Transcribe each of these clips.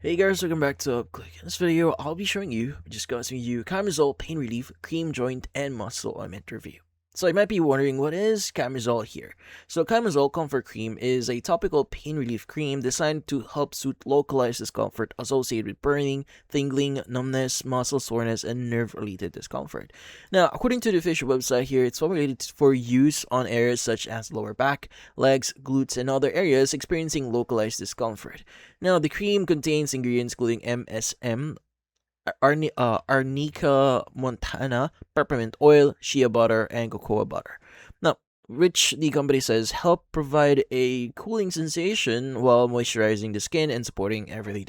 Hey guys, welcome back to Upclick. In this video, I'll be showing you, discussing you Kymezol Pain Relief Cream Joint and Muscle Ointment Review. So you might be wondering, what is Kymezol here? So Kymezol Comfort Cream is a topical pain relief cream designed to help soothe localized discomfort associated with burning, tingling, numbness, muscle soreness, and nerve-related discomfort. Now, according to the official website here, it's formulated for use on areas such as lower back, legs, glutes, and other areas experiencing localized discomfort. Now, the cream contains ingredients including MSM, Arnica montana, peppermint oil, shea butter, and cocoa butter. Now, which the company says help provide a cooling sensation while moisturizing the skin and supporting everyday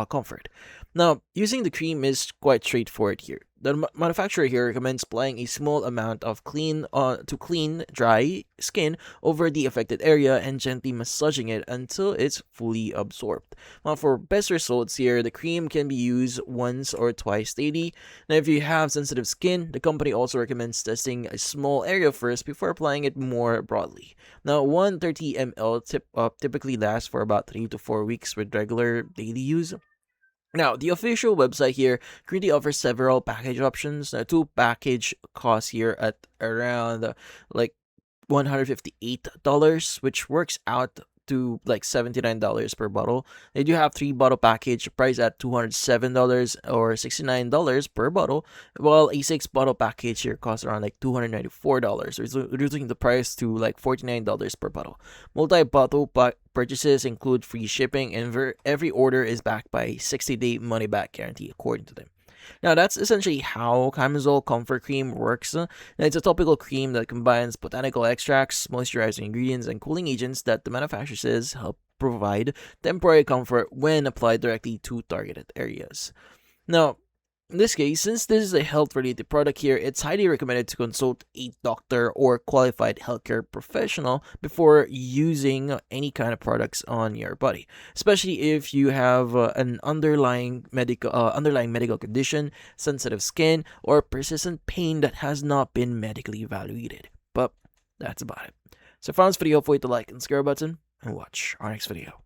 comfort. Now, using the cream is quite straightforward here. The manufacturer here recommends applying a small amount of to clean dry skin over the affected area and gently massaging it until it's fully absorbed. Now, for best results here, the cream can be used once or twice daily. Now, if you have sensitive skin, the company also recommends testing a small area first before applying it more broadly. Now, 130 ml typically lasts for about 3 to 4 weeks with regular daily use. Now, the official website here currently offers several package options. Now, two package cost here at around like $158, which works out to like $79 per bottle. They do have 3 bottle package priced at $207 or $69 per bottle, while a 6 bottle package here costs around like $294, reducing the price to like $49 per bottle. Multi-bottle purchases include free shipping, and every order is backed by a 60-day money-back guarantee, according to them. Now, that's essentially how Kymezol Comfort Cream works. Now, it's a topical cream that combines botanical extracts, moisturizing ingredients, and cooling agents that the manufacturer says help provide temporary comfort when applied directly to targeted areas. Now, in this case, since this is a health-related product here, it's highly recommended to consult a doctor or qualified healthcare professional before using any kind of products on your body, especially if you have an underlying medical condition, sensitive skin, or persistent pain that has not been medically evaluated. But that's about it. So if you found this video, feel free to like and subscribe button and watch our next video.